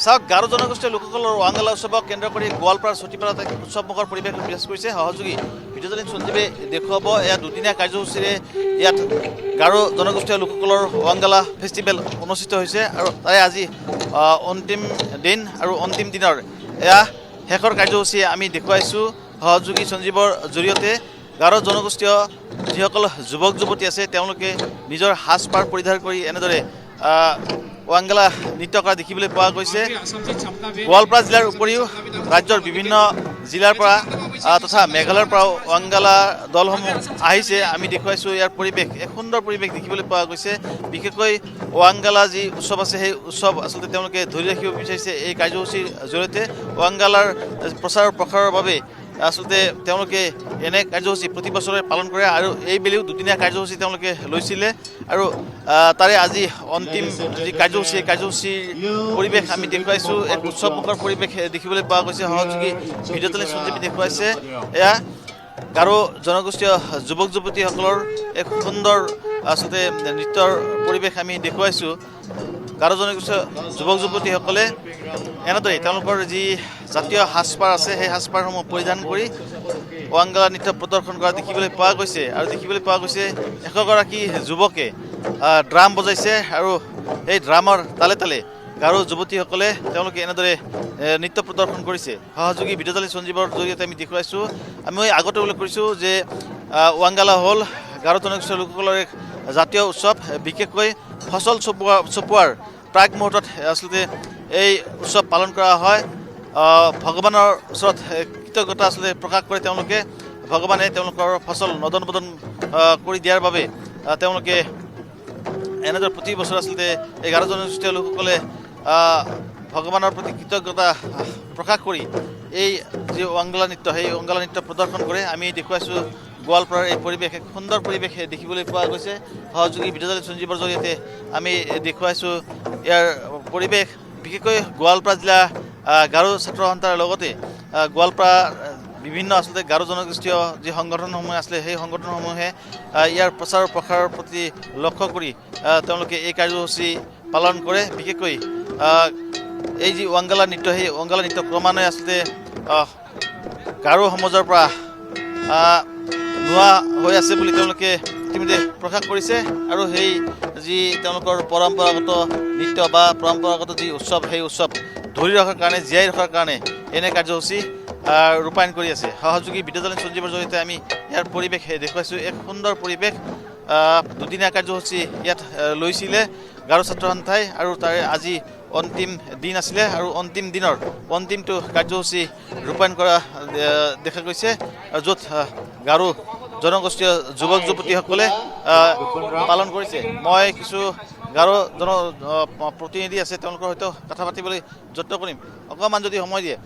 চাওক গাৰো জনগোষ্ঠীয় লোকসকলৰ ৱাংগালা উৎসৱক কেন্দ্ৰ কৰি গোৱালপাৰা চটিপাৰাত এক উৎসৱমুখৰ পৰিৱেশ বিৰাজ কৰিছে। সহযোগী ভিডিঅ'জনী সঞ্জীৱে দেখুৱাব এয়া দুদিনীয়া কাৰ্যসূচীৰে ইয়াত গাৰো জনগোষ্ঠীয় লোকসকলৰ ৱাংগালা ফেষ্টিভেল অনুষ্ঠিত হৈছে আৰু তাৰে আজি অন্তিম দিন আৰু অন্তিম দিনৰ এয়া শেষৰ কাৰ্যসূচী আমি দেখুৱাইছোঁ সহযোগী সঞ্জীৱৰ জৰিয়তে। গাৰো জনগোষ্ঠীয় যিসকল যুৱক যুৱতী আছে তেওঁলোকে নিজৰ সাজপাৰ পৰিধাৰ কৰি এনেদৰে ৱাংগালা নৃত্য কৰা দেখিবলৈ পোৱা গৈছে। গোৱালপাৰা জিলাৰ উপৰিও ৰাজ্যৰ বিভিন্ন জিলাৰ পৰা তথা মেঘালয়ৰ পৰাও ৱাংগালা দলসমূহ আহিছে। আমি দেখুৱাইছোঁ ইয়াৰ পৰিৱেশ, এক সুন্দৰ পৰিৱেশ দেখিবলৈ পোৱা গৈছে। বিশেষকৈ ৱাংগালা যি উৎসৱ আছে সেই উৎসৱ আচলতে তেওঁলোকে ধৰি ৰাখিব বিচাৰিছে এই কাৰ্যসূচীৰ জৰিয়তে। ৱাংগালাৰ প্ৰচাৰ প্ৰসাৰৰ বাবে আচলতে তেওঁলোকে এনে কাৰ্যসূচী প্ৰতি বছৰে পালন কৰে আৰু এইবেলিও দুদিনীয়া কাৰ্যসূচী তেওঁলোকে লৈছিলে আৰু তাৰে আজি অন্তিম যি কাৰ্যসূচী এই কাৰ্যসূচীৰ পৰিৱেশ আমি দেখুৱাইছোঁ। এক উৎসৱমুখৰ পৰিৱেশ দেখিবলৈ পোৱা গৈছে। সহযোগী ভিডিঅ'জনী সঞ্জীৱে দেখুৱাইছে এয়া গাৰো জনগোষ্ঠীয় যুৱক যুৱতীসকলৰ এক সুন্দৰ আচলতে নৃত্যৰ পৰিৱেশ আমি দেখুৱাইছোঁ। গাৰো জনগোষ্ঠীয় যুৱক যুৱতীসকলে এনেদৰে তেওঁলোকৰ যি জাতীয় সাজপাৰ আছে সেই সাজপাৰসমূহ পৰিধান কৰি ৱাংগালা নৃত্য প্ৰদৰ্শন কৰা দেখিবলৈ পোৱা গৈছে আৰু দেখিবলৈ পোৱা গৈছে এশগৰাকী যুৱকে ড্ৰাম বজাইছে আৰু এই ড্ৰামৰ তালে তালে গাৰো যুৱতীসকলে তেওঁলোকে এনেদৰে নৃত্য প্ৰদৰ্শন কৰিছে। সহযোগী ভিডিঅ'জনী সঞ্জীৱৰ জৰিয়তে আমি দেখুৱাইছোঁ। আমি আগতে উল্লেখ কৰিছোঁ যে ৱাংগালা হ'ল গাৰো জনগোষ্ঠীয় লোকসকলৰ এক জাতীয় উৎসৱ। বিশেষকৈ ফচল চপোৱাৰ প্ৰাক মুহূৰ্তত আচলতে এই উৎসৱ পালন কৰা হয়। ভগৱানৰ ওচৰত কৃতজ্ঞতা আচলতে প্ৰকাশ কৰে তেওঁলোকে। ভগৱানে তেওঁলোকৰ ফচল নদন বদন কৰি দিয়াৰ বাবে তেওঁলোকে এনেদৰে প্ৰতি বছৰ আচলতে এই গাৰো জনগোষ্ঠীয় লোকসকলে ভগৱানৰ প্ৰতি কৃতজ্ঞতা প্ৰকাশ কৰি এই যি ৱাংগালা নৃত্য সেই ৱাংগালা নৃত্য প্ৰদৰ্শন কৰে। আমি দেখুৱাইছোঁ গোৱালপাৰাৰ এই পৰিৱেশ, এক সুন্দৰ পৰিৱেশ দেখিবলৈ পোৱা গৈছে। সহযোগী ভিডিঅ'জনী সঞ্জীৱৰ জৰিয়তে আমি দেখুৱাইছোঁ ইয়াৰ পৰিৱেশ। বিশেষকৈ গোৱালপাৰা জিলা গাৰো ছাত্ৰ সন্থাৰ লগতে গোৱালপাৰা বিভিন্ন আচলতে গাৰো জনগোষ্ঠীয় যি সংগঠনসমূহ আছিলে সেই সংগঠনসমূহে ইয়াৰ প্ৰচাৰ প্ৰসাৰৰ প্ৰতি লক্ষ্য কৰি তেওঁলোকে এই কাৰ্যসূচী পালন কৰে। বিশেষকৈ এই যি ৱাংগালা নৃত্য সেই ৱাংগালা নৃত্য ক্ৰমান্বয়ে আচলতে গাৰো সমাজৰ পৰা নোহোৱা হৈ আছে বুলি তেওঁলোকে ইতিমধ্যে প্ৰকাশ কৰিছে আৰু সেই যি তেওঁলোকৰ পৰম্পৰাগত নৃত্য বা পৰম্পৰাগত যি উৎসৱ সেই উৎসৱ ধৰি ৰখাৰ কাৰণে, জীয়াই ৰখাৰ কাৰণে এনে কাৰ্যসূচী ৰূপায়ণ কৰি আছে। সহযোগী ভিডিঅ'জনী সঞ্জীৱৰ জৰিয়তে আমি ইয়াৰ পৰিৱেশ দেখুৱাইছোঁ। এক সুন্দৰ পৰিৱেশ। দুদিনীয়া কাৰ্যসূচী ইয়াত লৈছিলে গাৰো ছাত্ৰ সন্থাই আৰু তাৰে আজি অন্তিম দিন আছিলে আৰু অন্তিম দিনৰ অন্তিমটো কাৰ্যসূচী ৰূপায়ণ কৰা দেখা গৈছে য'ত গাৰো জনগোষ্ঠীয় যুৱক যুৱতীসকলে পালন কৰিছে। মই কিছু গাৰো প্ৰতিনিধি আছে তেওঁলোকৰ সৈতে কথা পাতিবলৈ যত্ন কৰিম। অকণমান যদি সময় দিয়ে,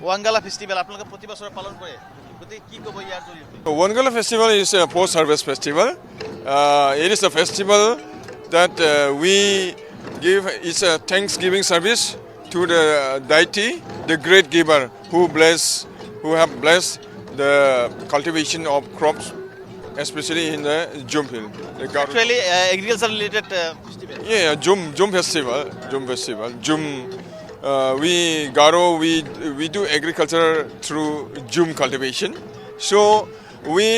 ৱাংগালা ফেষ্টিভেল আপোনালোকে প্ৰতি বছৰে পালন কৰে, গতিকে কি ক'ব ইয়াৰ জৰিয়তে? Wangala festival is a post-harvest festival. It is a festival that we give. It's a Thanksgiving service to the deity, the great giver, who have blessed the cultivation of crops, especially in the Jum Hill. Actually, agriculture related festival. Yeah, Jum festival. We do agriculture through Jum cultivation. So we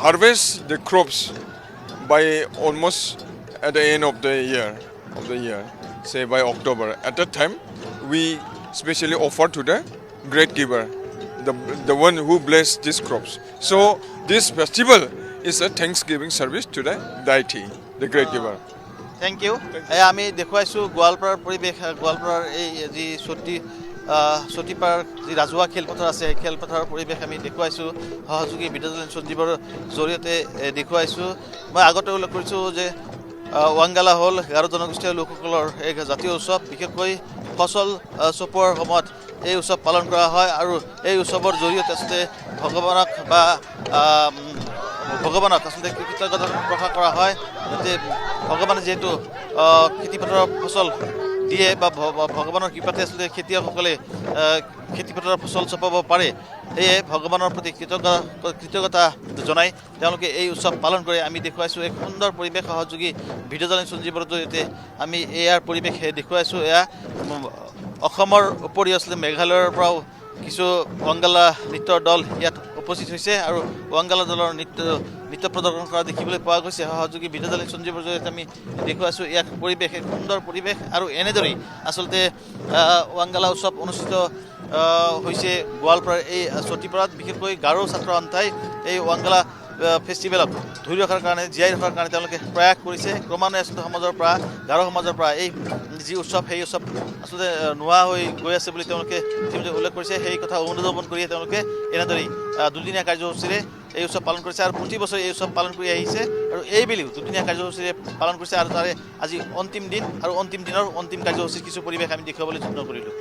harvest the crops by almost at the end of the year, say by October. At that time, we specially offer to the great giver, the one who blessed these crops. So this festival is a Thanksgiving service to the deity, the great giver. Thank you. আমি দেখুৱাইছোঁ গোৱালপাৰাৰ পৰিৱেশ। গোৱালপাৰাৰ এই যি চটিপাৰাৰ যি ৰাজহুৱা খেলপথাৰ আছে সেই খেলপথাৰৰ পৰিৱেশ আমি দেখুৱাইছোঁ। সহযোগী ভিডিঅ'জনী সঞ্জীৱৰ জৰিয়তে দেখুৱাইছোঁ। মই আগতে উল্লেখ কৰিছোঁ যে ৱাংগালা হ'ল গাৰো জনগোষ্ঠীয় লোকসকলৰ এক জাতীয় উৎসৱ। বিশেষকৈ ফচল চপোৱাৰ সময়ত এই উৎসৱ পালন কৰা হয় আৰু এই উৎসৱৰ জৰিয়তে আচলতে ভগৱানক আচলতে কৃতজ্ঞতা প্ৰকাশ কৰা হয় যে ভগৱানে যিহেতু খেতিপথাৰৰ ফচল দিয়ে বা ভগৱানৰ কৃপাতে আচলতে খেতিয়কসকলে খেতিপথাৰৰ ফচল চপাব পাৰে সেয়ে ভগৱানৰ প্ৰতি কৃতজ্ঞতা জনাই তেওঁলোকে এই উৎসৱ পালন কৰে আমি দেখুৱাইছোঁ এক সুন্দৰ পৰিৱেশ সহযোগী ভিডিঅ' জাৰ্নেলিষ্ট সঞ্জীৱৰ জৰিয়তে আমি ইয়াৰ পৰিৱেশ দেখুৱাইছোঁ এয়া অসমৰ উপৰিও আচলতে মেঘালয়ৰ পৰাও কিছু ৱাংগালা নৃত্যৰ দল ইয়াত উপস্থিত হৈছে আৰু ৱাংগালা দলৰ নৃত্য প্ৰদৰ্শন কৰা দেখিবলৈ পোৱা গৈছে সহযোগী ভিডিঅ' জাৰ্নেলিষ্ট সঞ্জীৱৰ জৰিয়তে আমি দেখুৱাইছোঁ ইয়াত পৰিৱেশ এক সুন্দৰ পৰিৱেশ আৰু এনেদৰেই আচলতে ৱাংগালা উৎসৱ অনুষ্ঠিত হৈছে গোৱালপাৰাৰ এই চটিপাৰাত বিশেষকৈ গাৰো ছাত্ৰ সন্থাই এই ৱাংগালা ফেষ্টিভেলক ধৰি ৰখাৰ কাৰণে জীয়াই ৰখাৰ কাৰণে তেওঁলোকে প্ৰয়াস কৰিছে ক্ৰমান্বয়ে আচলতে সমাজৰ পৰা গাৰো সমাজৰ পৰা এই যি উৎসৱ সেই উৎসৱ আচলতে নোহোৱা হৈ গৈ আছে বুলি তেওঁলোকে ইতিমধ্যে উল্লেখ কৰিছে সেই কথা অনুধাৱন কৰিয়ে তেওঁলোকে এনেদৰেই দুদিনীয়া কাৰ্যসূচীৰে এই উৎসৱ পালন কৰিছে আৰু প্ৰতি বছৰে এই উৎসৱ পালন কৰি আহিছে আৰু এইবেলিও দুদিনীয়া কাৰ্যসূচীৰে পালন কৰিছে আৰু তাৰে আজি অন্তিম দিন আৰু অন্তিম দিনৰ অন্তিম কাৰ্যসূচীৰ কিছু পৰিৱেশ আমি দেখুৱাবলৈ যত্ন কৰিলোঁ